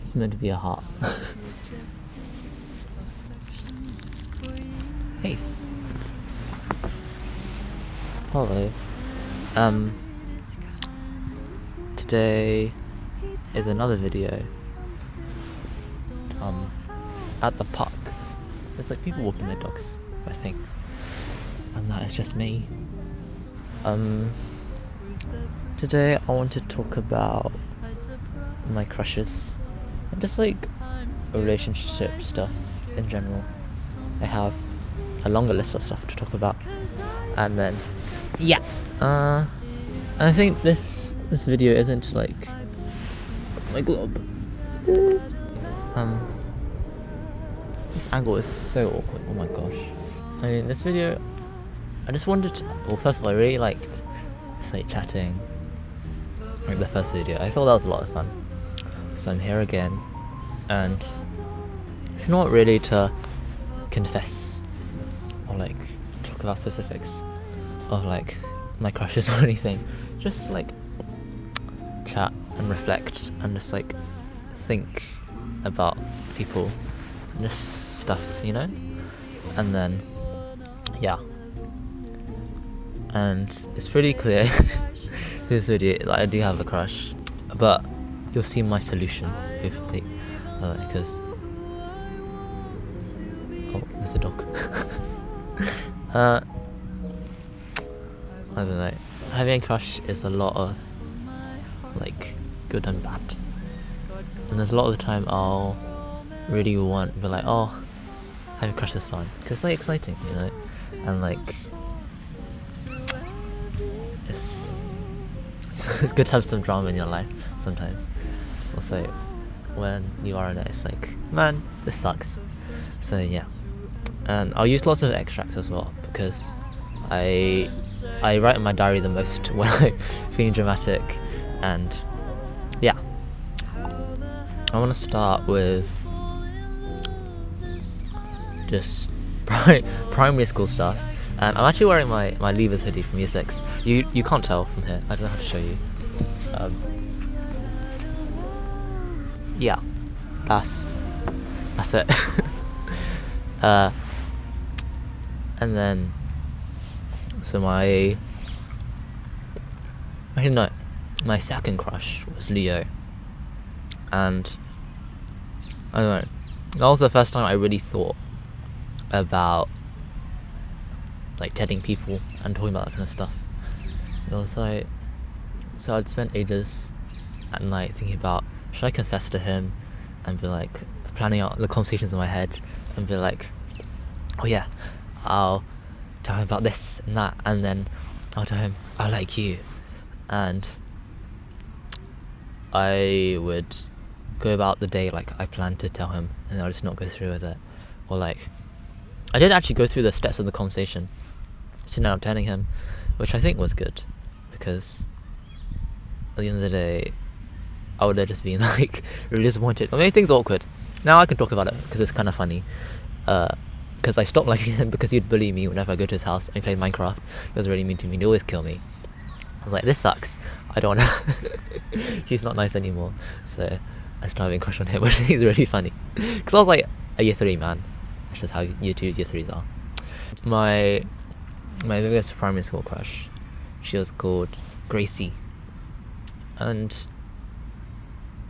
It's meant to be a heart. Hey. Hello. Today is another video. At the park. There's like people walking their dogs, I think. And that is just me. Today I want to talk about my crushes and just like relationship stuff in general. I have a longer list of stuff to talk about, and then I think this video isn't like my globe. This angle is so awkward. Oh my gosh. I mean, this video, I just wanted to. Well, first of all, I really liked just like chatting. Like the first video, I thought that was a lot of fun. So I'm here again, and it's not really to confess or like talk about specifics of like my crushes or anything. Just to, like chat and reflect and just like think about people and just stuff, you know? And then and it's pretty clear this video that I do have a crush, but you'll see my solution hopefully, because there's a dog. I don't know, having a crush is a lot of like good and bad, and there's a lot of the time I'll really want to be like, oh, having a crush is fun because it's like exciting, you know, and like it's good to have some drama in your life sometimes. Also, when you are in it, it's like, man, this sucks. So yeah, and I'll use lots of extracts as well because I write in my diary the most when I'm feeling dramatic. And yeah, I want to start with just primary school stuff. And I'm actually wearing my Leavers hoodie from year 6. You can't tell from here, I don't know how to show you. Yeah, that's it. And then so my second crush was Leo, and I don't know, that was the first time I really thought about like dating people and talking about that kind of stuff. It was like, so I'd spent ages at night thinking about, should I confess to him, and be like planning out the conversations in my head and be like, oh yeah, I'll tell him about this and that, and then I'll tell him I like you, and I would go about the day like I planned to tell him, and I'll just not go through with it. Or like, I did actually go through the steps of the conversation, sitting down telling him, which I think was good, because at the end of the day I would have just been like really disappointed or made things awkward. Now I can talk about it because it's kind of funny, because I stopped liking him because he'd bully me whenever I go to his house and play Minecraft. He was really mean to me, he'd always kill me. I was like, this sucks, I don't wanna he's not nice anymore. So I started having a crush on him, which is really funny because I was like a year 3 man. That's just how year 2s, year 3s are. My biggest primary school crush, she was called Gracie, and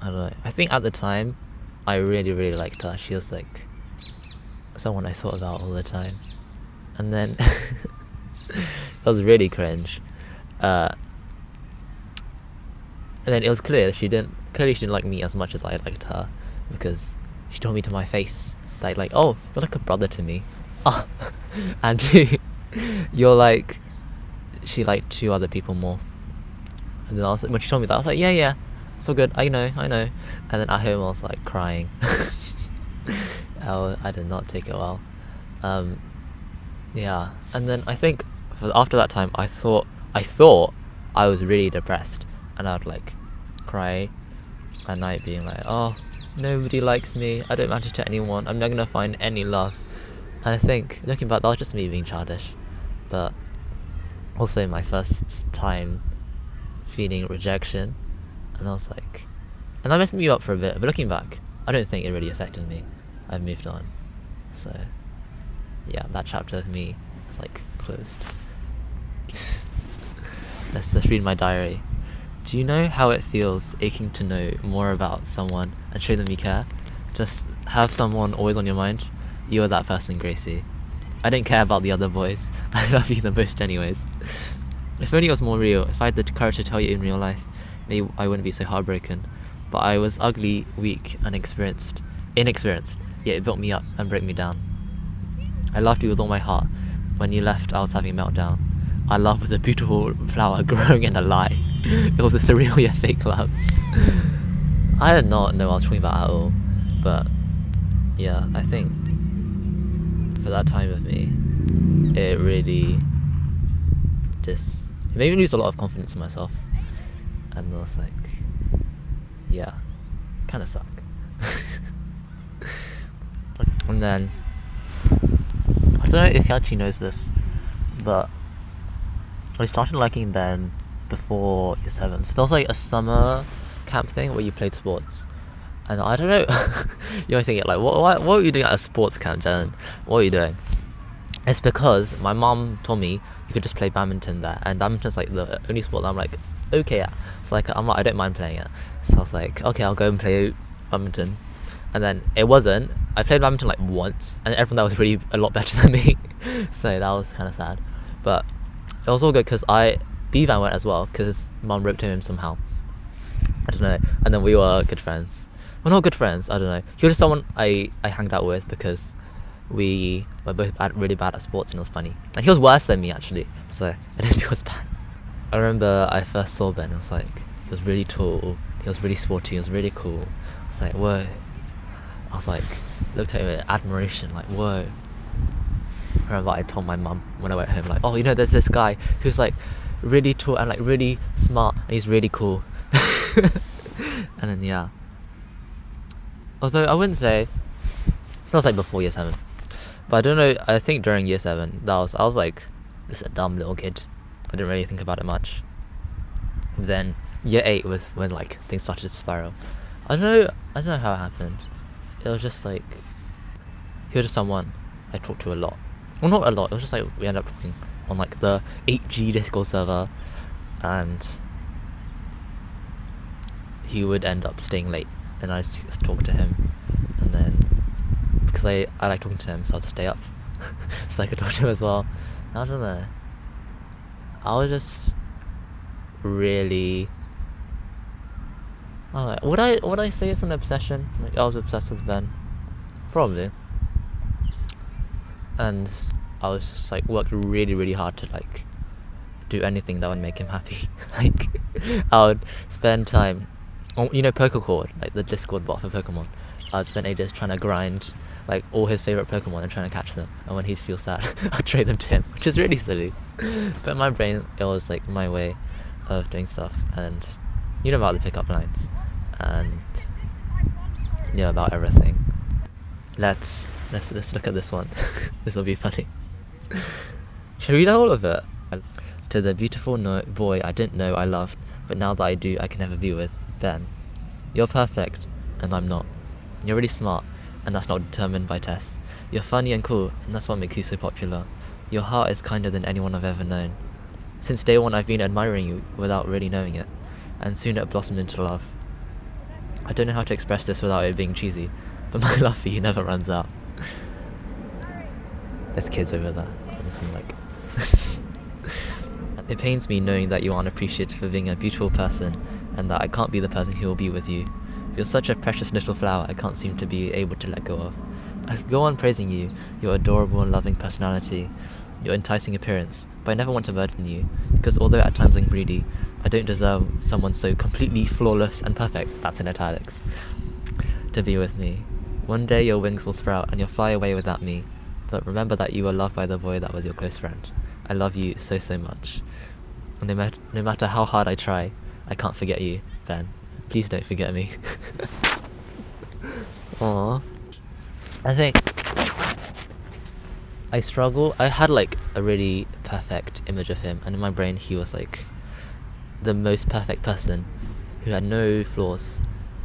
I don't know, I think at the time I really liked her. She was like someone I thought about all the time, and then that was really cringe. And then it was clear she didn't like me as much as I liked her, because she told me to my face that like, oh, you're like a brother to me. Oh, and you're like, she liked 2 other people more. And then when she told me that, I was like, yeah, so good, I know. And then at home I was like crying. I did not take it well. Yeah, and then I think after that time I thought I was really depressed, and I would like cry at night being like, oh, nobody likes me, I don't matter to anyone, I'm not gonna find any love. And I think looking back, that was just me being childish, but also my first time feeling rejection, and I was like, and that messed me up for a bit, but looking back I don't think it really affected me. I've moved on. So yeah, that chapter of me is like closed. Let's read my diary. Do you know how it feels aching to know more about someone and show them you care? Just have someone always on your mind. You are that person, Gracie. I don't care about the other boys. I love you the most anyways. If only it was more real, if I had the courage to tell you in real life, maybe I wouldn't be so heartbroken. But I was ugly, weak, inexperienced, yet it built me up and broke me down. I loved you with all my heart. When you left, I was having a meltdown. Our love was a beautiful flower growing in a lie. It was a surreal yet fake love. I did not know what I was talking about at all, but yeah, I think for that time of me, it really just it made me lose a lot of confidence in myself, and I was like, yeah, kind of suck. And then I don't know if he actually knows this, but I started liking Ben before year 7. So there was like a summer camp thing where you played sports, and I don't know. You're thinking like, what were you doing at a sports camp, Jen? What were you doing? It's because my mom told me you could just play badminton there, and badminton's like the only sport that I'm like, okay, yeah. It's like I don't mind playing it. So I was like, okay, I'll go and play badminton. And then it wasn't. I played badminton like once, and everyone there was really a lot better than me. So that was kind of sad. But it was all good because B-Van went as well because his mum roped him somehow. I don't know. And then we were good friends. Well, not good friends. I don't know. He was just someone I hanged out with because we were both really bad at sports, and it was funny. And he was worse than me actually, so I didn't think it was bad. I remember I first saw Ben. I was like, he was really tall. He was really sporty. He was really cool. I was like, whoa. I was like, looked at him with admiration, like, whoa. I remember I told my mum when I went home, like, oh, you know, there's this guy who's like really tall and like really smart, and he's really cool. And then yeah. Although I wouldn't say that was like before year 7, but I don't know. I think during year 7, I was like just a dumb little kid. I didn't really think about it much. Then year 8 was when like things started to spiral. I don't know how it happened. It was just like he was just someone I talked to a lot. Well, not a lot. It was just like we ended up talking on like the 8G Discord server, and he would end up staying late, and I just talk to him, and then because I like talking to him, so I'd stay up so I could talk to him as well. I don't know. I was just really. I don't know. Would I say it's an obsession? Like I was obsessed with Ben, probably. And I was just like worked really really hard to like do anything that would make him happy. Like I would spend time on, you know, Pokecord, like the Discord bot for Pokemon. I'd spend ages trying to grind like all his favourite Pokemon and trying to catch them, and when he'd feel sad I'd trade them to him, which is really silly. But in my brain it was like my way of doing stuff, and you know about the pickup lines, and you know about everything. Let's look at this one. This will be funny. Should we read all of it? To the beautiful boy I didn't know I loved, but now that I do, I can never be with, Ben. You're perfect, and I'm not. You're really smart, and that's not determined by tests. You're funny and cool, and that's what makes you so popular. Your heart is kinder than anyone I've ever known. Since day one I've been admiring you without really knowing it, and soon it blossomed into love. I don't know how to express this without it being cheesy, but my love for you never runs out. There's kids over there. I'm like it pains me knowing that you aren't appreciated for being a beautiful person, and that I can't be the person who will be with you. You're such a precious little flower I can't seem to be able to let go of. I could go on praising you, your adorable and loving personality, your enticing appearance, but I never want to burden you, because although at times I'm greedy, I don't deserve someone so completely flawless and perfect, that's in italics, to be with me. One day your wings will sprout and you'll fly away without me, but remember that you were loved by the boy that was your close friend. I love you so much. And no matter how hard I try, I can't forget you, Ben. Please don't forget me. Aww. I think I struggle. I had like a really perfect image of him, and in my brain he was like the most perfect person who had no flaws,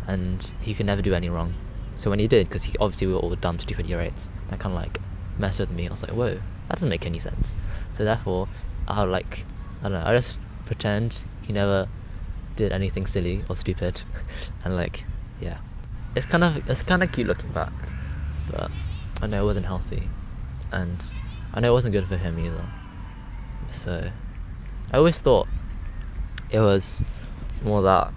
and he could never do any wrong. So when he did, because obviously we were all dumb, stupid year 8s, that kind of like messed with me. I was like, whoa, that doesn't make any sense. So therefore, I don't know, I just pretend he never did anything silly or stupid, and like, yeah, it's kind of cute looking back, but I know it wasn't healthy, and I know it wasn't good for him either. So I always thought it was more that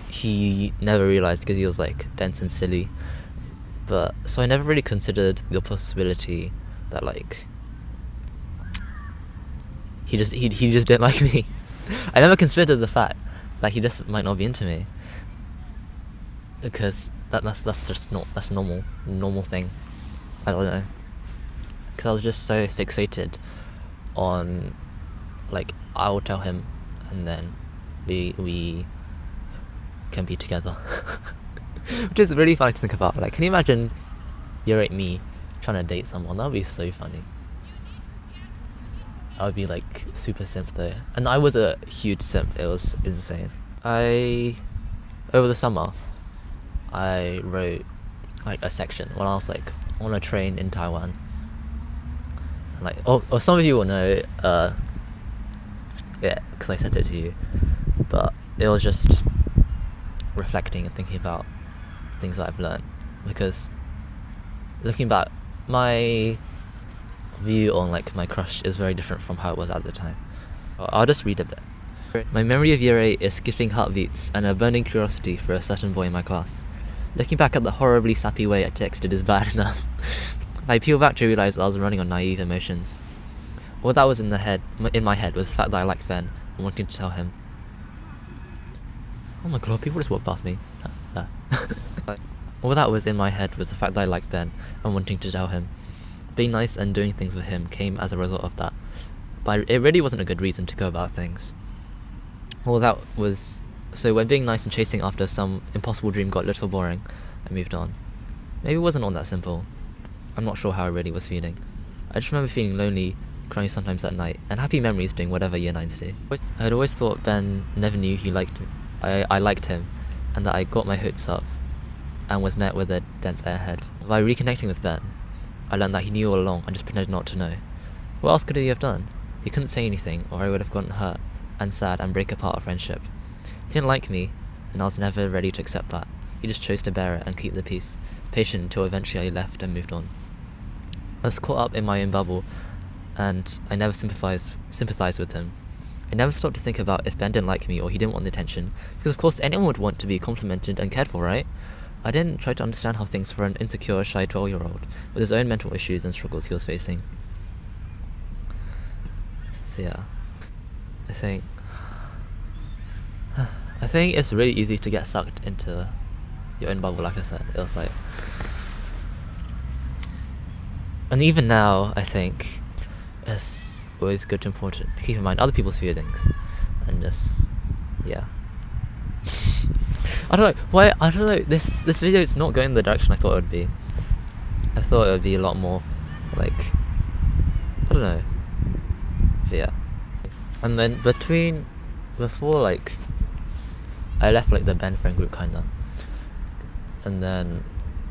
he never realized because he was like dense and silly, but so I never really considered the possibility that like he just didn't like me. I never considered the fact that he just might not be into me, because that's just not, that's normal thing. I don't know, because I was just so fixated on like I will tell him and then we can be together. Which is really funny to think about. Like, can you imagine year 8 me trying to date someone? That would be so funny. I would be like super simp though, and I was a huge simp. It was insane. Over the summer I wrote like a section when I was like on a train in Taiwan, and like or some of you will know, yeah, because I sent it to you, but it was just reflecting and thinking about things that I've learned, because looking back, my view on like my crush is very different from how it was at the time. I'll just read a bit. My memory of year 8 is skipping heartbeats and a burning curiosity for a certain boy in my class. Looking back at the horribly sappy way I texted is bad enough. I peel back to realise that I was running on naive emotions. All that was in my head was the fact that I liked Ben and wanting to tell him. Oh my god, people just walked past me. All that was in my head was the fact that I liked Ben and wanting to tell him. Being nice and doing things with him came as a result of that, but it really wasn't a good reason to go about things. All that was... So when being nice and chasing after some impossible dream got a little boring, I moved on. Maybe it wasn't all that simple. I'm not sure how I really was feeling. I just remember feeling lonely, crying sometimes at night, and happy memories doing whatever year 9s do. I had always thought Ben never knew he liked me. I liked him, and that I got my hopes up and was met with a dense airhead. By reconnecting with Ben, I learned that he knew all along and just pretended not to know. What else could he have done? He couldn't say anything, or I would have gotten hurt and sad and break apart a friendship. He didn't like me, and I was never ready to accept that. He just chose to bear it and keep the peace, patient until eventually I left and moved on. I was caught up in my own bubble, and I never sympathized with him. I never stopped to think about if Ben didn't like me or he didn't want the attention, because of course anyone would want to be complimented and cared for, right? I didn't try to understand how things for an insecure, shy 12-year-old, with his own mental issues and struggles he was facing. So yeah, I think it's really easy to get sucked into your own bubble, like I said. It was like... And even now, I think it's always good to keep in mind other people's feelings, and just, yeah. I don't know, this video is not going the direction I thought it would be. I thought it would be a lot more, like, I don't know, but yeah. And then before like, I left like the Ben friend group kinda, and then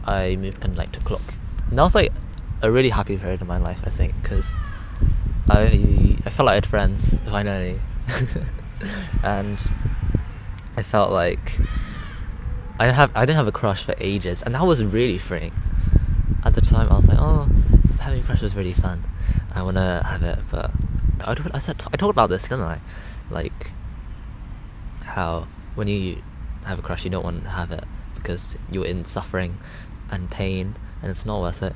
I moved kinda like to Clock. And that was like a really happy period in my life, I think, because I felt like I had friends, finally. And I felt like I didn't have a crush for ages, and that was really freeing. At the time I was like, oh, having a crush was really fun, I want to have it, but I talked about this, didn't I? Like, how when you have a crush you don't want to have it because you're in suffering and pain and it's not worth it.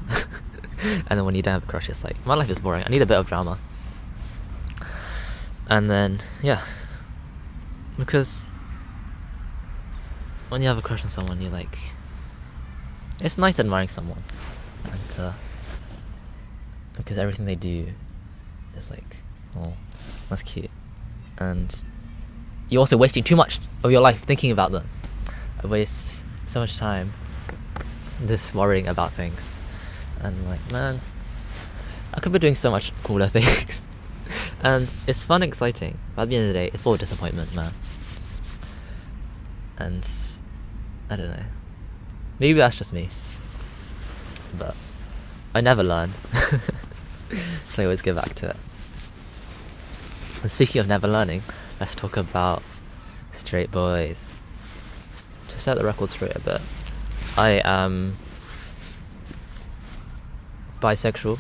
And then when you don't have a crush, it's like, my life is boring, I need a bit of drama. And then, yeah, because when you have a crush on someone, you're like, it's nice admiring someone, and because everything they do is like, oh, that's cute, and you're also wasting too much of your life thinking about them. I waste so much time just worrying about things, and like, man, I could be doing so much cooler things. And it's fun and exciting, but at the end of the day, it's all disappointment, man. And I don't know. Maybe that's just me, but I never learn. So I always go back to it. And speaking of never learning, let's talk about straight boys. To set the record straight a bit, I am bisexual, ?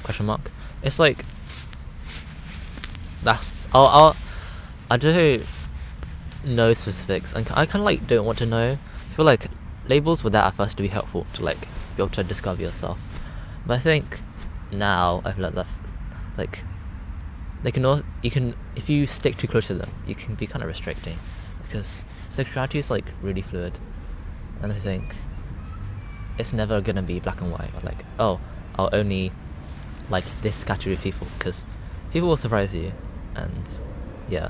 It's like, that's, I don't know specifics, and I kind of like don't want to know. I feel like labels were there at first to be helpful, to like be able to discover yourself. But I think now I've learned that like they can also, you can, if you stick too close to them, you can be kind of restricting, because sexuality is like really fluid, and I think it's never gonna be black and white, or like, oh, I'll only like this category of people, because people will surprise you, and yeah.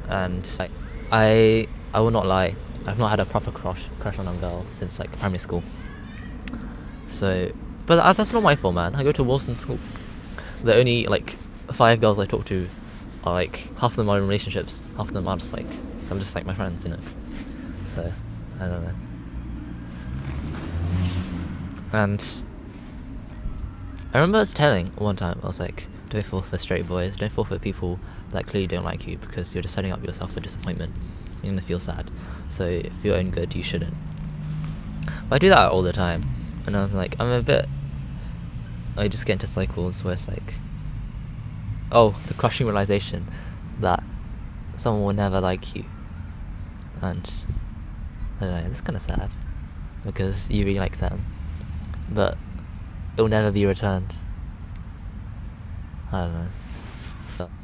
And like, I will not lie, I've not had a proper crush on a girl since like primary school. So, but that's not my fault, man. I go to Wilson School. The only like 5 girls I talk to are like, half of them are in relationships, half of them are just like, I'm just like my friends, you know. So I don't know. And I remember telling one time, I was like, don't fall for straight boys, don't fall for people that clearly don't like you, because you're just setting up yourself for disappointment. You're gonna feel sad. So if you're own good, you shouldn't. But I do that all the time, and I'm like, I just get into cycles where it's like, oh, the crushing realization that someone will never like you, and I don't know, it's kind of sad, because you really like them, but it will never be returned. I don't know.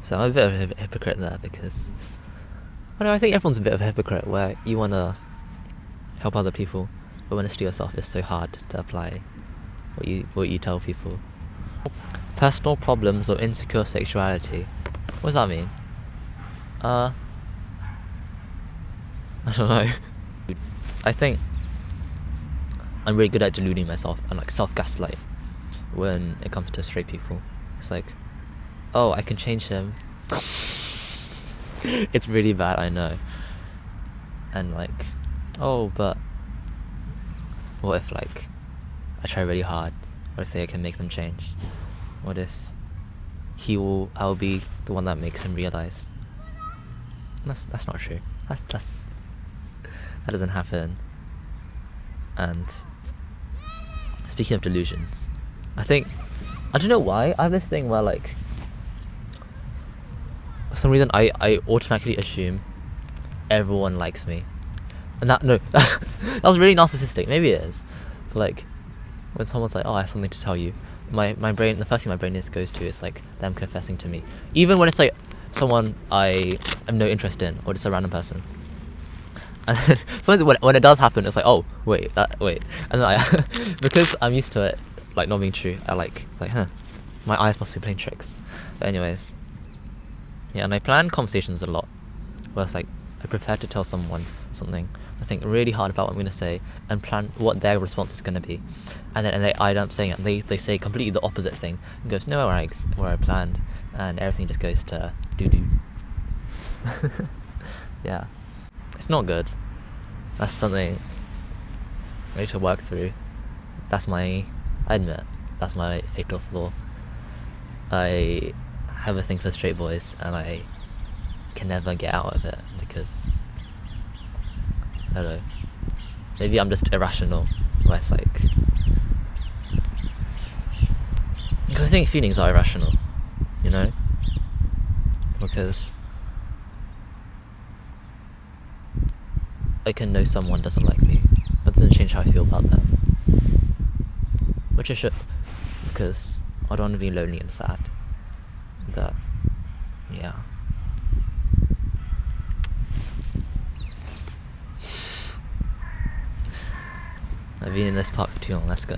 So I'm a bit of a hypocrite there, because I don't know, I think everyone's a bit of a hypocrite, where you want to help other people, but when it's to yourself, it's so hard to apply what you tell people. Personal problems or insecure sexuality. What does that mean? I don't know. I think I'm really good at deluding myself and like self-gaslight when it comes to straight people. It's like, oh, I can change him. It's really bad, I know. And like, oh, but what if like I try really hard? What if I can make them change? What if I'll be the one that makes him realize? That's not true. That doesn't happen. And speaking of delusions, I don't know why, I have this thing where like, for some reason I automatically assume everyone likes me. And that was really narcissistic. Maybe it is. But like, when someone's like, oh, I have something to tell you, my brain, the first thing my brain goes to is like them confessing to me. Even when it's like someone I have no interest in, or just a random person. And then sometimes when it does happen, it's like, oh, wait. And then because I'm used to it like not being true, I like, my eyes must be playing tricks. But anyways, yeah, and I plan conversations a lot, where it's like, I prepare to tell someone something, I think really hard about what I'm going to say, and plan what their response is going to be, and then I end up saying it, and they say completely the opposite thing, and goes nowhere where I planned, and everything just goes to doo-doo. Yeah, it's not good. That's something I need to work through. I admit, that's my fatal flaw. I have a thing for straight boys, and I can never get out of it, because I don't know, maybe I'm just irrational, where it's like, because I think feelings are irrational, you know, because I can know someone doesn't like me, but it doesn't change how I feel about them, which I should, because I don't want to be lonely and sad. But yeah, I've been in this park for too long, let's go.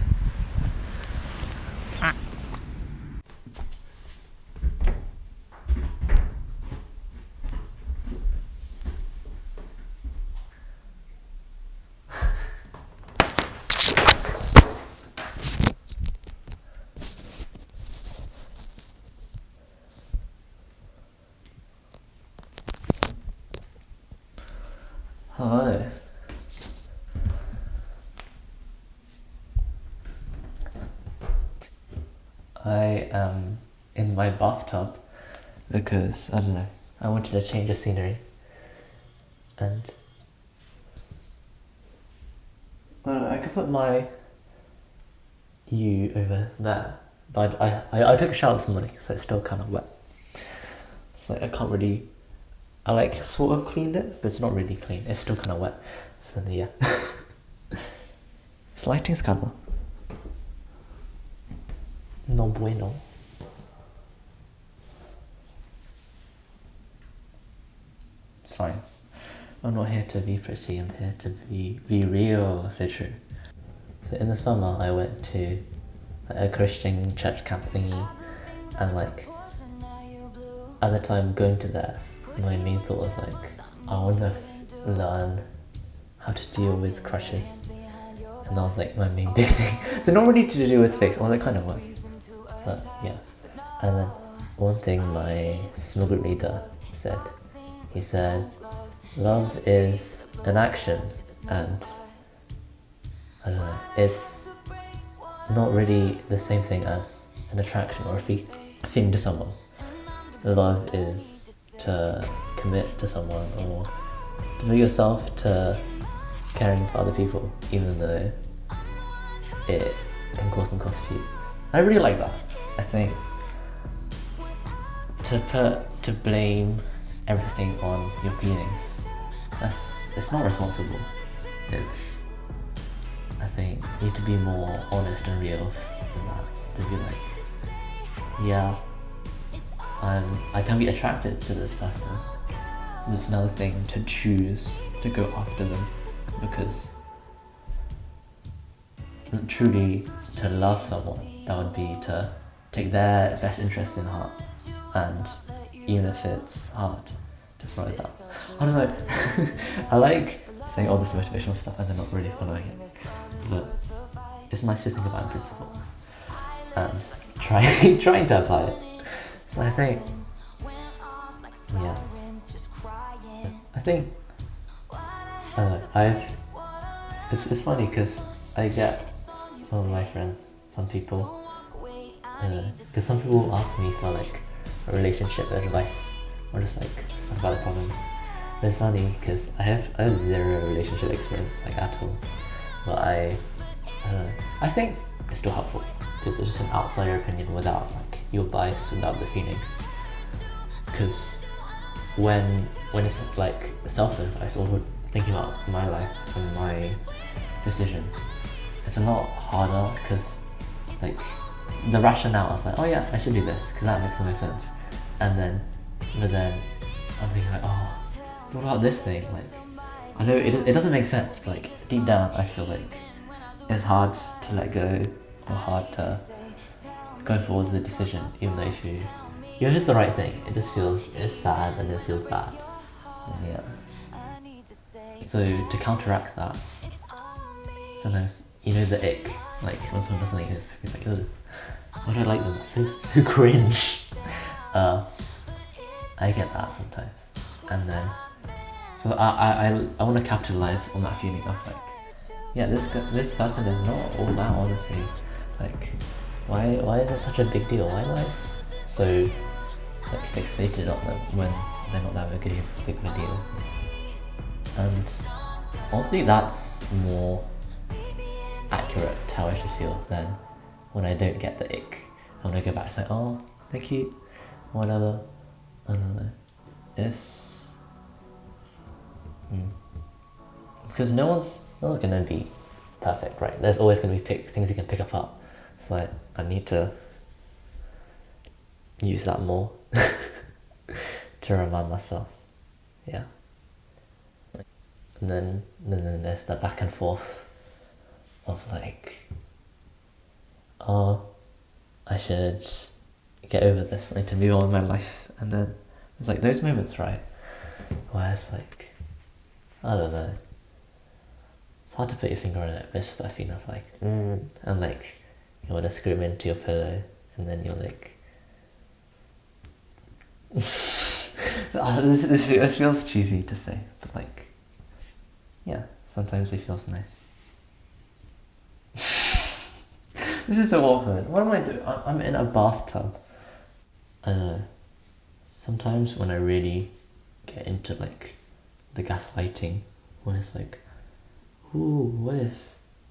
Hello. I am in my bathtub because, I don't know, I wanted to change the scenery. And I could put my you over there, but I took a shower this morning, so it's still kind of wet. So I can't really, I like sort of cleaned it, but it's not really clean. It's still kind of wet. So yeah. This lighting's kind of no bueno. It's fine. I'm not here to be pretty, I'm here to be real, so true. So in the summer I went to a Christian church camp thingy, and like at the time going to there, my main thought was like, I want to learn how to deal with crushes. And that was like my main big thing. So not really to do with faith, well it kind of was. But yeah. And then one thing my small group leader said, he said, love is an action, and I don't know, it's not really the same thing as an attraction or a feeling to someone. Love is to commit to someone, or devote yourself to caring for other people, even though it can cause some cost to you. I really like that. I think to blame everything on your feelings, it's not responsible. It's, I think, you need to be more honest and real in that. To be like, yeah, I can be attracted to this person. It's another thing to choose to go after them, because truly to love someone, that would be to take their best interest in heart, and even if it's hard to follow that. I don't know. I like saying all this motivational stuff and then not really following it, but it's nice to think about in principle and trying to apply it. So I think, yeah, I think, it's funny because I get some of my friends, some people, because some people ask me for like a relationship advice or just like stuff about the problems. But it's funny because I have zero relationship experience like at all, but I don't know, I think it's still helpful because it's just an outsider opinion without like your bias, without the feelings. Because when it's like self-advice or thinking about my life and my decisions, it's a lot harder because like the rationale is like, oh yeah, I should do this because that makes the most sense, but then I'm thinking like, oh, what about this thing? Like, I know it doesn't make sense, but like deep down I feel like it's hard to let go or hard to go forward with the decision, even though if you're just the right thing, it's sad and it feels bad. And yeah. So to counteract that, sometimes, you know, the ick, like when someone does something, it's like, ugh, why do I like them? That's so cringe. I get that sometimes, and then so I want to capitalize on that feeling of like, yeah, this person is not all that, honestly. Like, why is it such a big deal? Why am I so like fixated on them when they're not that big of a deal? And honestly, that's more accurate to how I should feel than when I don't get the ick. And when I go back, it's like, oh, thank you, whatever. I don't know. It's because no one's gonna be perfect, right? There's always gonna be things you can pick apart. So I need to use that more to remind myself. Yeah. And then there's the back and forth of like, oh, I should get over this, I need to move on with my life. And then it's like those moments, right, where it's like, I don't know, it's hard to put your finger on it, but it's just that feeling of like, and like you want to scream into your pillow, and then you're like, this feels cheesy to say, but like, yeah, sometimes it feels nice. This is so awkward. What am I doing? I'm in a bathtub. I don't know. Sometimes when I really get into like the gaslighting, when it's like, ooh, what if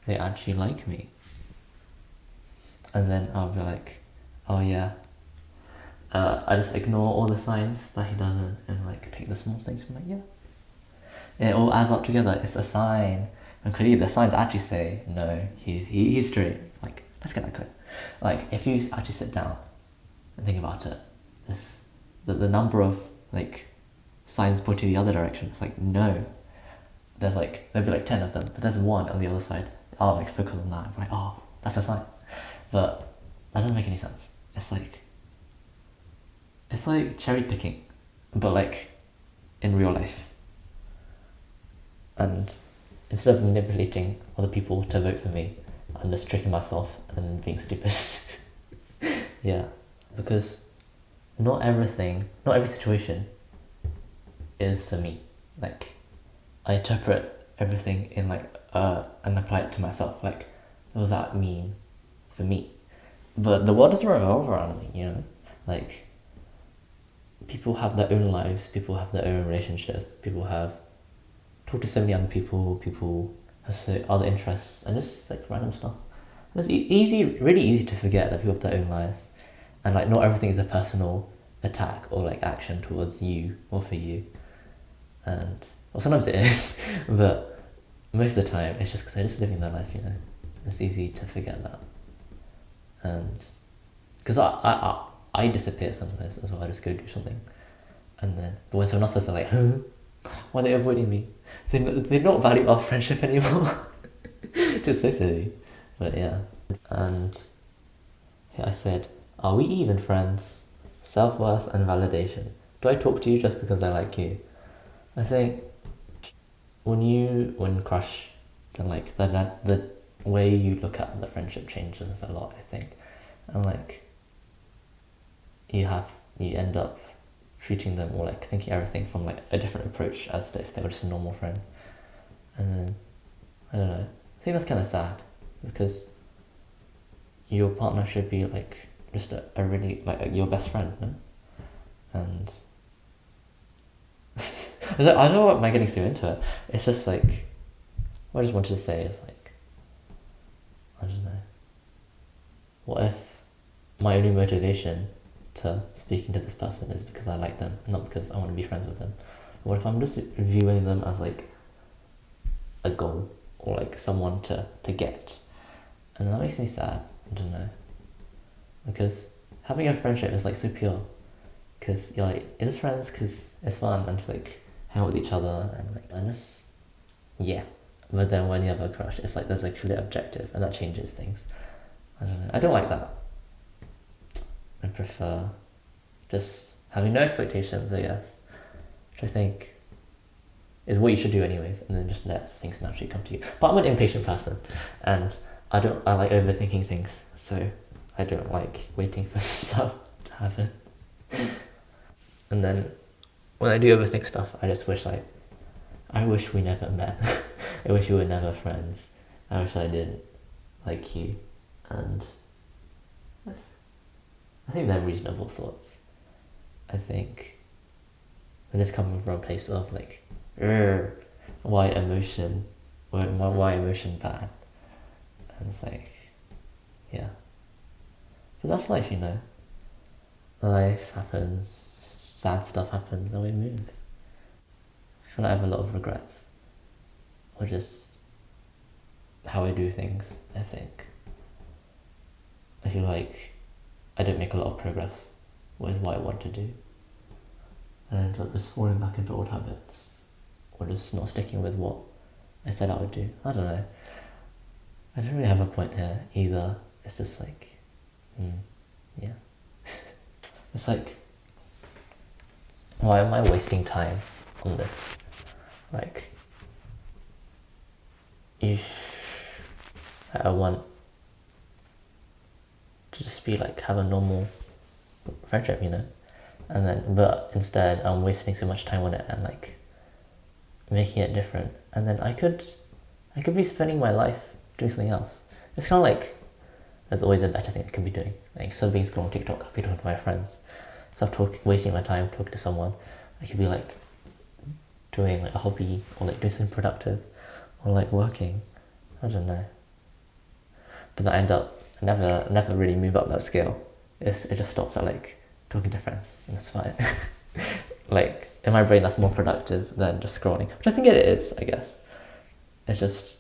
they actually like me? And then I'll be like, oh yeah. I just ignore all the signs that he doesn't and like take the small things and like, yeah. It all adds up together. It's a sign. And clearly the signs actually say, no, he's straight. Like, let's get that clear. Like, if you actually sit down and think about it, the number of like signs pointing the other direction, it's like, no. There's like, there'll be like 10 of them, but there's one on the other side. I'll like focus on that. I'm like, oh, that's a sign. But that doesn't make any sense. It's like cherry picking, but like in real life. And instead of manipulating other people to vote for me, I'm just tricking myself and being stupid. Yeah, because not every situation is for me. Like, I interpret everything in like and apply it to myself. Like, what does that mean for me? But the world doesn't revolve around me, you know? Like, people have their own lives, people have their own relationships, people have talked to so many other people have so other interests, and just like random stuff. And it's really easy to forget that people have their own lives, and like not everything is a personal attack or like action towards you or for you. And well, sometimes it is, but most of the time it's just because they're just living their life, you know. It's easy to forget that, and because I disappear sometimes as well. I just go do something, and then but when someone else says, they're like, huh? Why are they avoiding me? They don't value our friendship anymore. Just so silly. But yeah. And yeah, I said, are we even friends? Self-worth and validation. Do I talk to you just because I like you? I think when crush, then like the way you look at the friendship changes a lot, I think. And like you end up treating them or like thinking everything from like a different approach as if they were just a normal friend. And then I don't know, I think that's kind of sad, because your partner should be like just a really like your best friend, no? And I don't know what am I getting so into it. It's just like what I just wanted to say is like, I don't know, what if my only motivation to speaking to this person is because I like them, not because I want to be friends with them? What if I'm just viewing them as like a goal or like someone to get? And that makes me sad. I don't know, because having a friendship is like so pure, because you're like, you're just friends because it's fun and to like hang out with each other and like, and just yeah. But then when you have a crush, it's like there's a clear objective, and that changes things. I don't know, I don't like that. I prefer just having no expectations, I guess, which I think is what you should do anyways, and then just let things naturally come to you. But I'm an impatient person, and I like overthinking things, so I don't like waiting for stuff to happen. And then when I do overthink stuff, I just wish I wish we never met. I wish we were never friends. I wish I didn't like you, and I think they're reasonable thoughts. I think and it's coming from a place of like, why emotion bad? And it's like, yeah. But that's life, you know. Life happens, sad stuff happens, and we move. I feel like I have a lot of regrets. Or just how I do things, I think. I feel like I don't make a lot of progress with what I want to do. And I end up just falling back into old habits. Or just not sticking with what I said I would do. I don't know. I don't really have a point here either. It's just like, yeah. It's like, why am I wasting time on this? Like, I want to just be like, have a normal friendship, you know? And then, but instead I'm wasting so much time on it and like making it different. And then I could be spending my life doing something else. It's kind of like there's always a better thing I can be doing. Like, instead of being scrolling on TikTok, I could be talking to my friends. Instead of wasting my time talking to someone, I could be like doing like a hobby, or like doing something productive, or like working. I don't know. But then I end up, I never really move up that scale. It just stops at like talking to friends, and that's fine. Like, in my brain, that's more productive than just scrolling, which I think it is, I guess. It's just,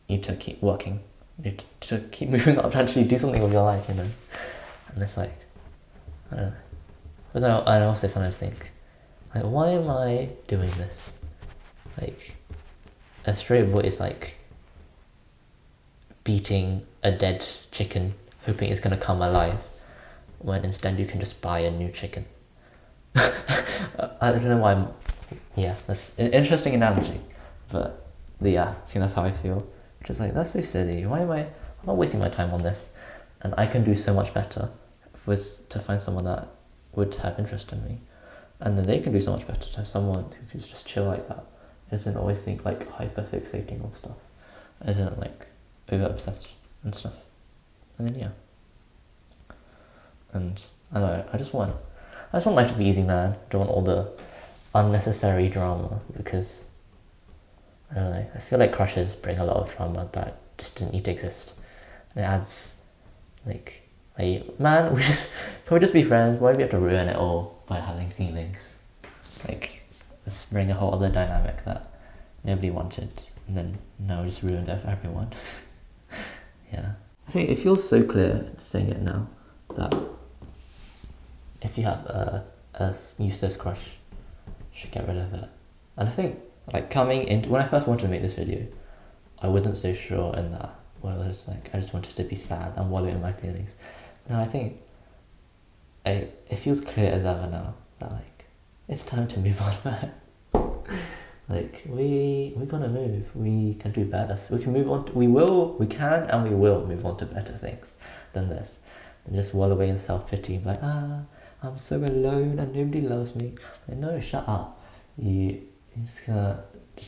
you need to keep working. You need to keep moving up to actually do something with your life, you know? And it's like, I don't know. But then I also sometimes think, like, why am I doing this? Like, a stray bullet is like beating a dead chicken, hoping it's gonna come alive, when instead you can just buy a new chicken. I don't know why yeah, that's an interesting analogy, but yeah, I think that's how I feel. Just like, that's so silly. Why am I'm not wasting my time on this, and I can do so much better to find someone that would have interest in me, and then they can do so much better to have someone who can just chill like that, doesn't always think like hyper fixating on stuff, isn't like over obsessed and stuff. And then yeah, and I don't know, I just want life to be easy, man. I don't want all the unnecessary drama, because I don't know, I feel like crushes bring a lot of drama that just didn't need to exist. And it adds like man, can we just be friends? Why do we have to ruin it all by having feelings? Like, let's bring a whole other dynamic that nobody wanted, and then now we just ruined it for everyone. Yeah, I think it feels so clear saying it now that if you have a useless crush, you should get rid of it. And I think, like, coming into, when I first wanted to make this video, I wasn't so sure in that. Well, I was like, I just wanted to be sad and wallow in my feelings. Now I think it feels clear as ever now that like it's time to move on, man. Like, we gotta move. We can do better. We can move on. We can and we will move on to better things than this. And just wallow away in self-pity, like, I'm so alone and nobody loves me. Like, no, shut up. You just gonna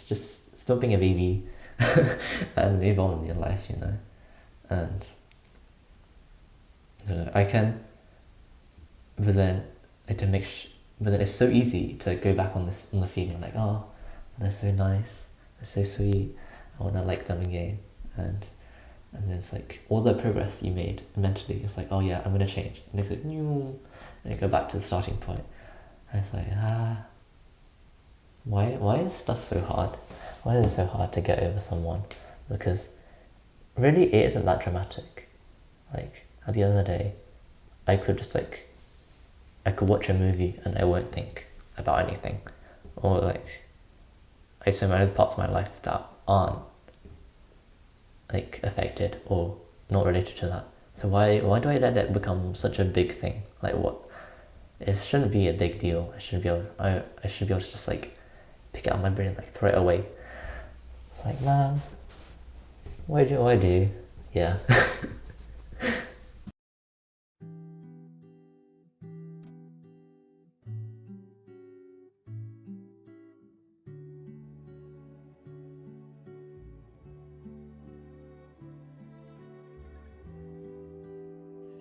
just stop being a baby and move on in your life, you know. And I don't know, I can, but then but then it's so easy to go back on the feeling like, oh, they're so nice, they're so sweet, I want to like them again, and then it's like all the progress you made mentally, it's like, oh yeah, I'm gonna change, and it's like, and you go back to the starting point, and it's like, why is stuff so hard? Why is it so hard to get over someone? Because really, it isn't that dramatic. Like, at the end of the day, I could watch a movie and I won't think about anything, or like, I so many other parts of my life that aren't like affected or not related to that. So why do I let it become such a big thing? Like, what? It shouldn't be a big deal. I should be able to just like pick it up my brain and like throw it away. It's like, man, why do? Yeah.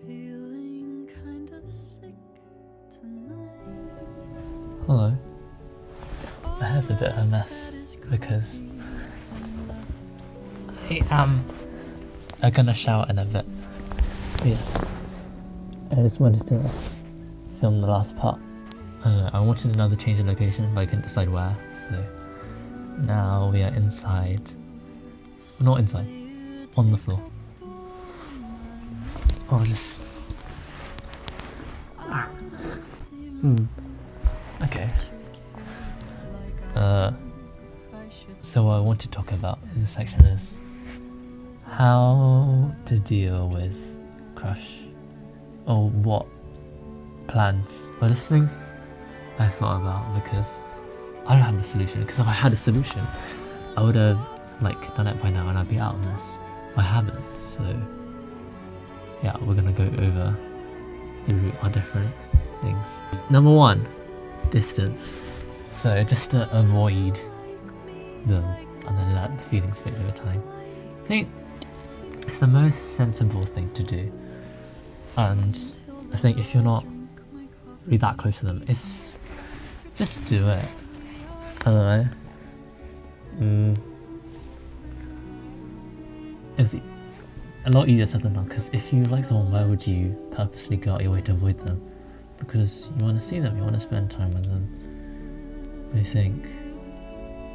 Feeling kind of sick tonight. Hello. My hair's a bit of a mess because I'm gonna shower in a bit. Yeah. I just wanted to film the last part. I don't know, I wanted another change of location, but I couldn't decide where, so now we are inside. Not inside, on the floor. Oh, just... Okay. So what I want to talk about in this section is how to deal with crush, or what plans, or just things I thought about, because I don't have the solution. Because if I had a solution, I would have like done it by now and I'd be out of this. I haven't, so yeah, we're gonna go over our different things. Number one, distance. So just to avoid them and then let the feelings fade over time. I think it's the most sensible thing to do. And I think if you're not really that close to them, it's just do it. I don't know. It's a lot easier said than done, because if you like someone, why would you purposely go out your way to avoid them? Because you want to see them, you want to spend time with them. I think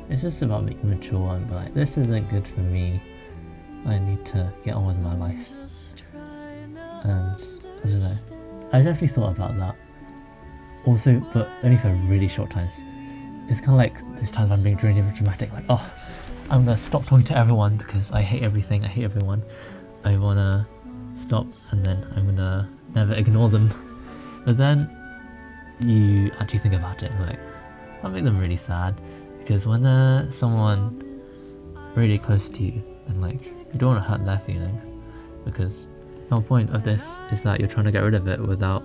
it's just about being mature and be like, this isn't good for me, I need to get on with my life. And I don't know, I definitely thought about that also, but only for really short times. It's kind of like those times I'm being really dramatic, like, oh, I'm gonna stop talking to everyone because I hate everything, I hate everyone, I wanna stop, and then I'm gonna never ignore them. But then you actually think about it and like, that make them really sad, because when they're someone really close to you, then like, you don't want to hurt their feelings, because the whole point of this is that you're trying to get rid of it without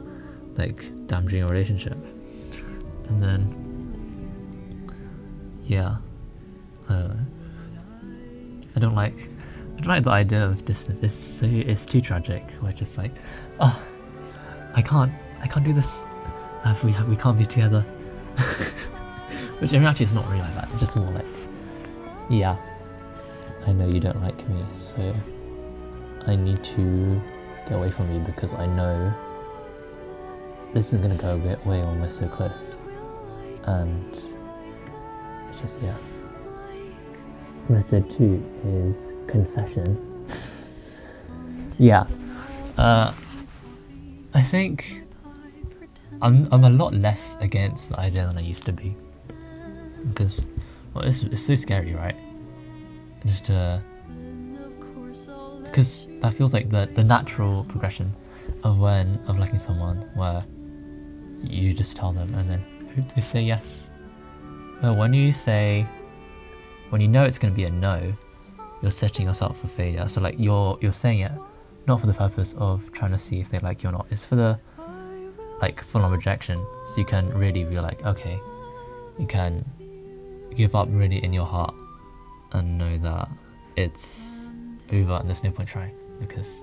like damaging your relationship. And then yeah, I don't know, I don't like the idea of distance. It's too tragic. We're just like, oh, I can't do this. We can't be together. Which in reality is not really like that. It's just more like, yeah, I know you don't like me, so I need to get away from you because I know this isn't gonna go away when we're so close. And it's just, yeah. Method 2 is confession. Yeah. I think I'm a lot less against the idea than I used to be, because well, it's so scary, right? Just because that feels like the natural progression of liking someone, where you just tell them and then they say yes. But when you know it's going to be a no, you're setting yourself for failure. So like you're saying it not for the purpose of trying to see if they like you or not. It's for the like full-on rejection. So you can really be like, okay, you can give up really in your heart and know that it's over and there's no point trying, because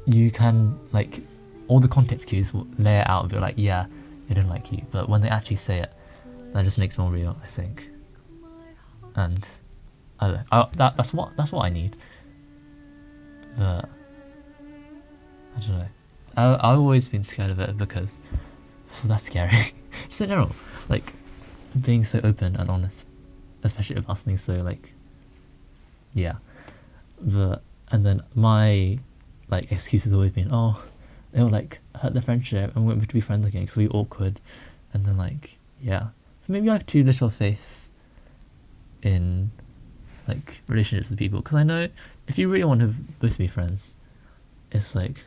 you can like all the context cues will lay it out and be like, yeah, they don't like you. But when they actually say it, that just makes it more real, I think. And I don't know, that's what I need. But I don't know. I've always been scared of it because that's scary. Just in general, like being so open and honest, especially about something so like, yeah. And then my like excuse has always been, oh, it'll like hurt the friendship and we won't be able to be friends again because we're awkward. And then like, yeah, maybe I have too little faith in like relationships with people, because I know if you really want to both be friends, it's like,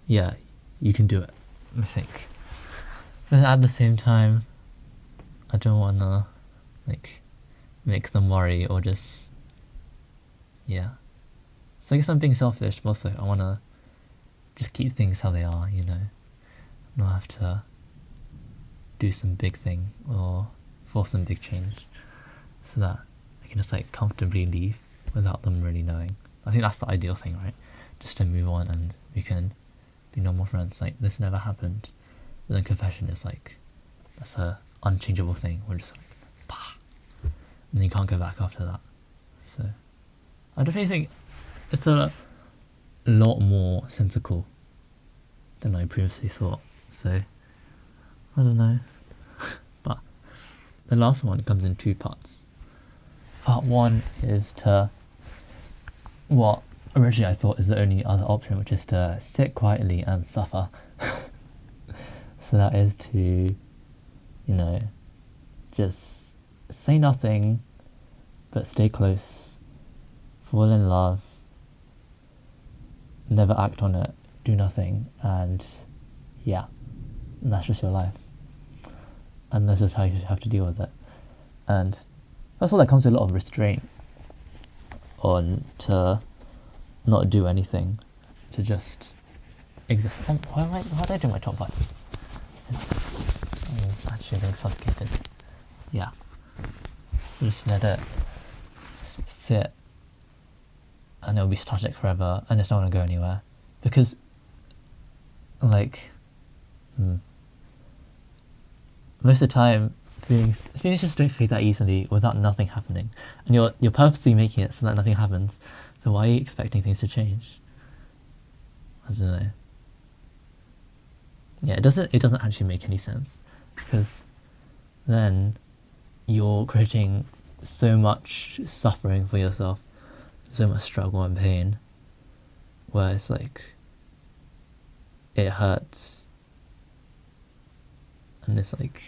yeah, you can do it, I think. But at the same time, I don't want to like make them worry or just, yeah. So I guess I'm being selfish, but also I want to just keep things how they are, you know, not have to do some big thing or force some big change, so that I can just like comfortably leave without them really knowing. I think that's the ideal thing, right? Just to move on and we can be normal friends. Like this never happened. But then confession is like, that's a unchangeable thing. We're just like, pah, and then you can't go back after that. So I definitely think it's a lot more sensical than I previously thought. So I don't know. But the last one comes in two parts. Part one is to what originally I thought is the only other option, which is to sit quietly and suffer. So that is to, you know, just say nothing, but stay close, fall in love, never act on it, do nothing, and yeah, and that's just your life. And that's just how you have to deal with it. And that's all that comes with a lot of restraint on to not do anything, to just exist. Oh, why did I do my top button? I'm actually being suffocated. Yeah. Just let it sit and it'll be static forever and it's not going to go anywhere. Because, like, most of the time, feelings just don't fade that easily without nothing happening. And you're purposely making it so that nothing happens. So why are you expecting things to change? I don't know. Yeah, it doesn't actually make any sense, because then you're creating so much suffering for yourself, so much struggle and pain, where it's like, it hurts, and it's like,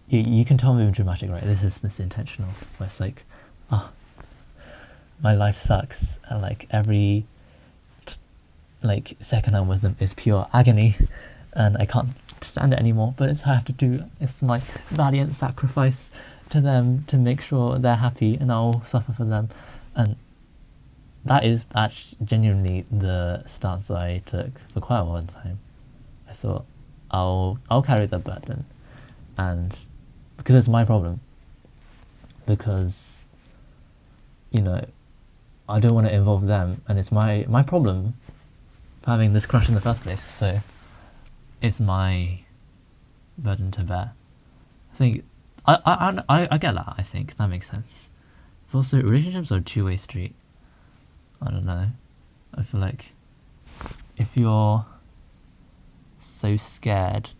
you can tell me I'm dramatic, right? This is intentional, where it's like, my life sucks, and like every like second I'm with them is pure agony, and I can't stand it anymore, but I have to do, it's my valiant sacrifice to them to make sure they're happy, and I'll suffer for them. And that's genuinely the stance I took for quite a long time. I thought, I'll carry the burden, and because it's my problem, because, you know, I don't want to involve them, and it's my problem for having this crush in the first place, so it's my burden to bear. I think I get that. I think that makes sense. But also, relationships are a two-way street. I don't know. I feel like if you're so scared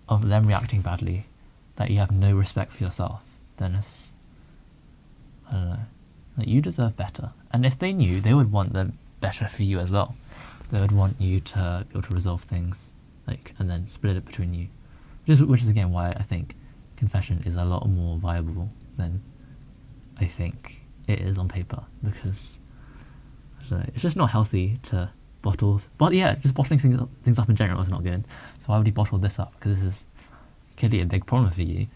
of them reacting badly that you have no respect for yourself, then it's, I don't know. Like, you deserve better. And if they knew, they would want the better for you as well. They would want you to be able to resolve things, like, and then split it between you. Which is again why I think confession is a lot more viable than I think it is on paper, because I don't know, it's just not healthy to bottle. But yeah, just bottling things up in general is not good. So why would you bottle this up? Because this is clearly a big problem for you.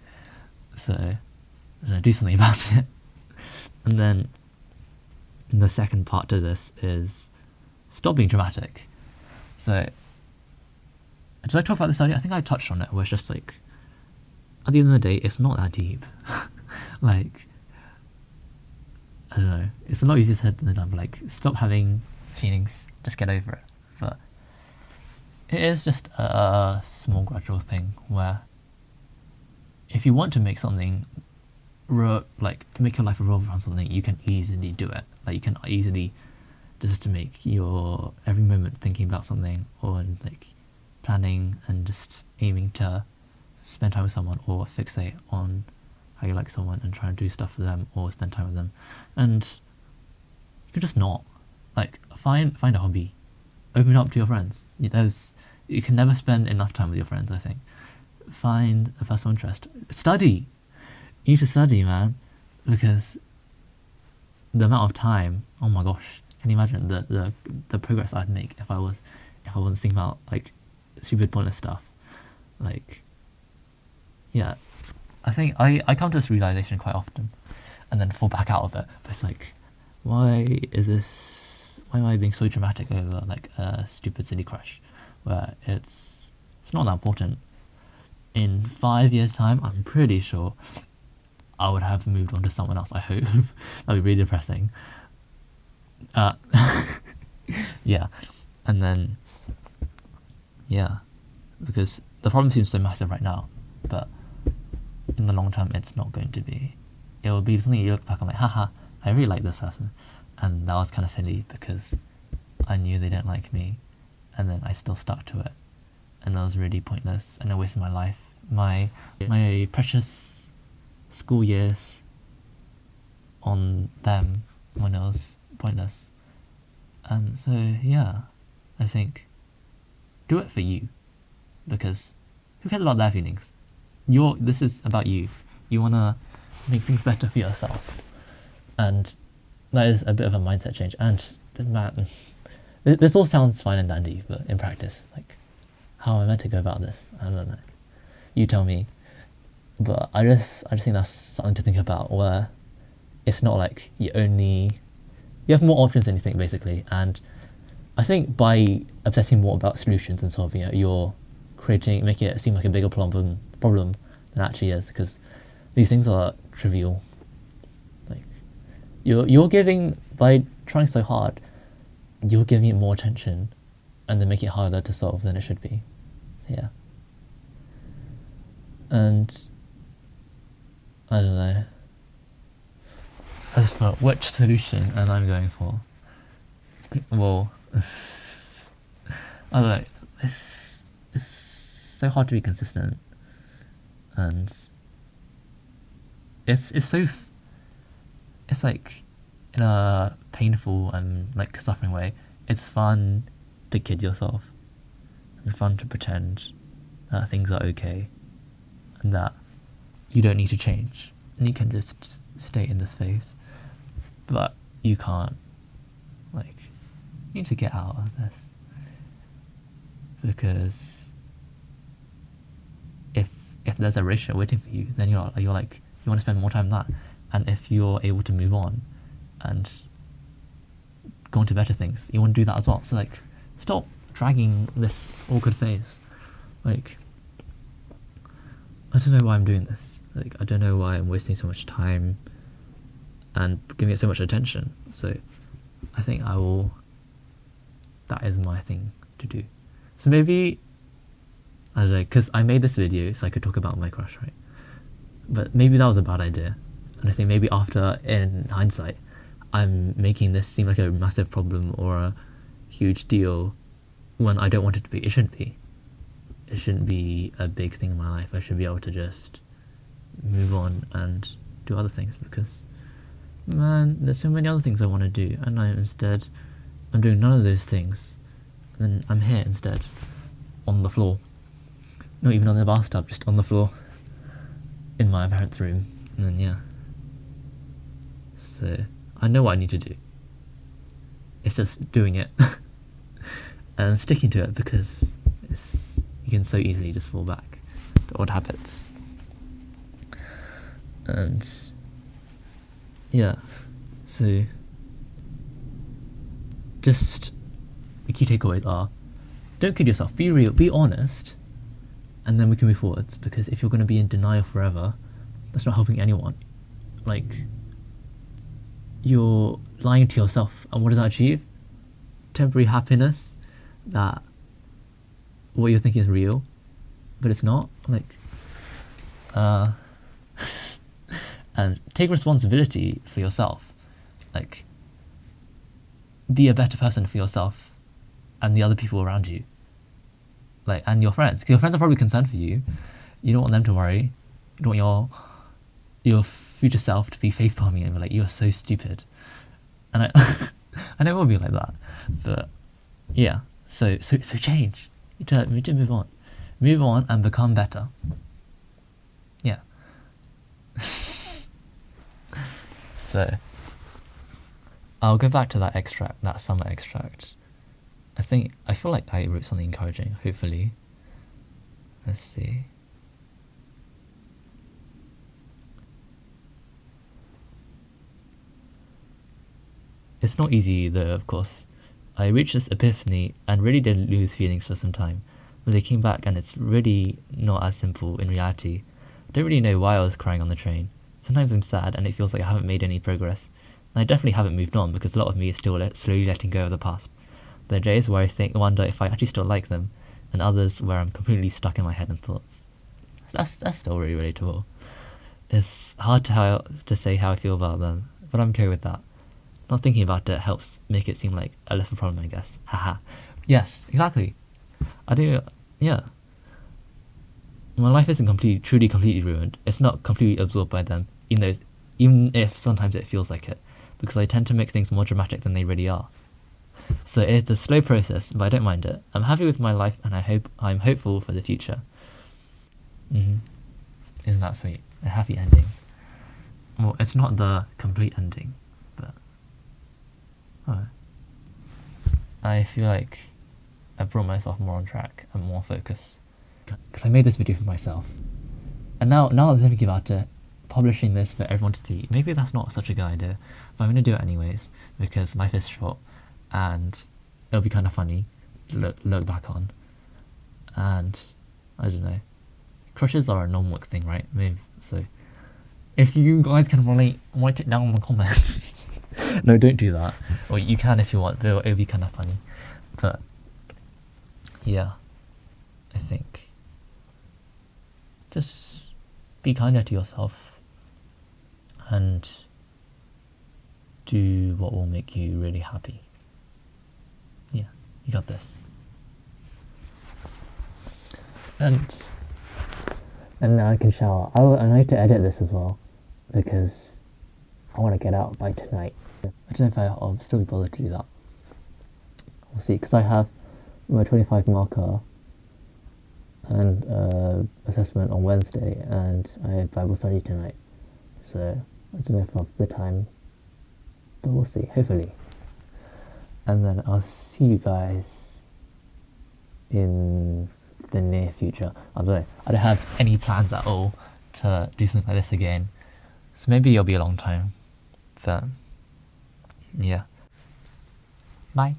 So I don't know, do something about it. And then the second part to this is stop being dramatic. So, did I talk about this earlier? I think I touched on it, where it's just like, at the end of the day, it's not that deep. Like, I don't know, it's a lot easier said than done, but like, stop having feelings, just get over it. But it is just a small gradual thing where if you want to make something like make your life revolve around something, you can easily do it. Like, you can easily just to make your every moment thinking about something, or like planning and just aiming to spend time with someone, or fixate on how you like someone and try to do stuff for them or spend time with them. And you can just not, like, find a hobby, open it up to your friends. You can never spend enough time with your friends, I think. Find a personal interest, study. You need to study, man, because the amount of time, oh my gosh, can you imagine the progress I'd make if I wasn't thinking about like stupid pointless stuff. Like, yeah, I think I come to this realization quite often and then fall back out of it. But it's like, why am I being so dramatic over like a stupid silly crush where it's not that important? In 5 years' time, I'm pretty sure I would have moved on to someone else, I hope. That'd be really depressing. Yeah. And then, yeah. Because the problem seems so massive right now, but in the long term, it's not going to be. It will be something you look back and like, haha, I really like this person. And that was kind of silly because I knew they didn't like me. And then I still stuck to it. And that was really pointless. And I wasted my life. My precious school years on them when it was pointless. And so, yeah, I think do it for you, because who cares about their feelings? This is about you. You want to make things better for yourself, and that is a bit of a mindset change. And man, this all sounds fine and dandy, but in practice, like, how am I meant to go about this? I don't know. You tell me. But I just think that's something to think about, where it's not like you have more options than you think, basically. And I think by obsessing more about solutions and solving it, you're making it seem like a bigger problem than it actually is, because these things are trivial. Like, you're giving, by trying so hard, you're giving it more attention, and then making it harder to solve than it should be. So yeah. And I don't know. As for which solution am I going for? Well, I don't know. It's so hard to be consistent, and it's like, in a painful and like suffering way, it's fun to kid yourself and fun to pretend that things are okay and that you don't need to change and you can just stay in this phase. But you can't. Like, you need to get out of this, because if there's a relationship waiting for you, then you're like, you want to spend more time on that. And if you're able to move on and go on to better things, you want to do that as well. So like, stop dragging this awkward phase. Like, I don't know why I'm doing this. Like, I don't know why I'm wasting so much time and giving it so much attention. So I think that is my thing to do. So maybe, I don't know, because I made this video so I could talk about my crush, right? But maybe that was a bad idea. And I think maybe after, in hindsight, I'm making this seem like a massive problem or a huge deal when I don't want it to be. It shouldn't be. It shouldn't be a big thing in my life. I should be able to just move on and do other things, because, man, there's so many other things I want to do, and I'm doing none of those things. And then I'm here instead, on the floor. Not even on the bathtub, just on the floor in my parents' room. And then, yeah. So, I know what I need to do. It's just doing it and sticking to it, because you can so easily just fall back to old habits. And yeah, so just the key takeaways are: don't kid yourself, be real, be honest, and then we can move forwards. Because if you're going to be in denial forever, that's not helping anyone. Like, you're lying to yourself, and what does that achieve? Temporary happiness, that what you're thinking is real, but it's not. Like, and take responsibility for yourself. Like, be a better person for yourself and the other people around you. Like, and your friends, because your friends are probably concerned for you. You don't want them to worry. You don't want your future self to be facepalming and be like, you're so stupid. And I know it will be like that, but yeah. So change. You need to move on and become better. Yeah. So I'll go back to that extract, that summer extract. I feel like I wrote something encouraging, hopefully. Let's see. It's not easy though, of course. I reached this epiphany and really did lose feelings for some time, but they came back, and it's really not as simple in reality. I don't really know why I was crying on the train. Sometimes I'm sad and it feels like I haven't made any progress. And I definitely haven't moved on, because a lot of me is still slowly letting go of the past. There are days where I wonder if I actually still like them, and others where I'm completely stuck in my head and thoughts. That's still really relatable. It's hard to say how I feel about them, but I'm okay with that. Not thinking about it helps make it seem like a less of a problem, I guess. Haha. Yes, exactly. I do, yeah. My life isn't truly completely ruined. It's not completely absorbed by them, even if sometimes it feels like it, because I tend to make things more dramatic than they really are. So it's a slow process, but I don't mind it. I'm happy with my life, and I'm hopeful for the future. Isn't that sweet? A happy ending. Well, it's not the complete ending, but I feel like I brought myself more on track and more focus, because I made this video for myself. And now that I'm thinking about it, publishing this for everyone to see, maybe that's not such a good idea, but I'm going to do it anyways, because life is short, and it'll be kind of funny to look back on. And I don't know, crushes are a normal thing, right? Maybe. So if you guys can relate, write it down in the comments. No, don't do that. Or you can if you want, though it would be kind of funny. But yeah, I think just be kinder to yourself and do what will make you really happy. Yeah, you got this. And now I can shower. I need to edit this as well because I want to get out by tonight. I don't know if I'll still be bothered to do that. We'll see, because I have my 25 marker and assessment on Wednesday, and I have Bible study tonight. So I don't know if I'll have the time, but we'll see. Hopefully. And then I'll see you guys in the near future. I don't know. I don't have any plans at all to do something like this again. So maybe it'll be a long time. But yeah. Bye.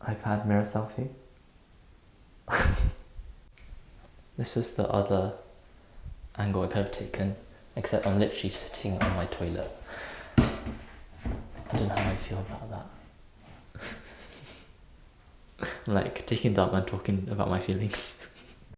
iPad mirror selfie. This is the other angle I could have taken, except I'm literally sitting on my toilet. I don't know how I feel about that. I'm like taking that and talking about my feelings.